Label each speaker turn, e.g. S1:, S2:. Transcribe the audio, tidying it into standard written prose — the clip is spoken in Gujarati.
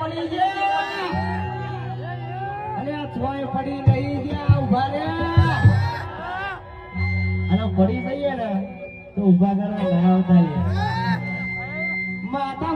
S1: પડી ગયા અને આ છોય પડી રહી ગયા ઉભા રે અને પડી જઈએ ને તો ઉભા કરવા ના આવતા માતા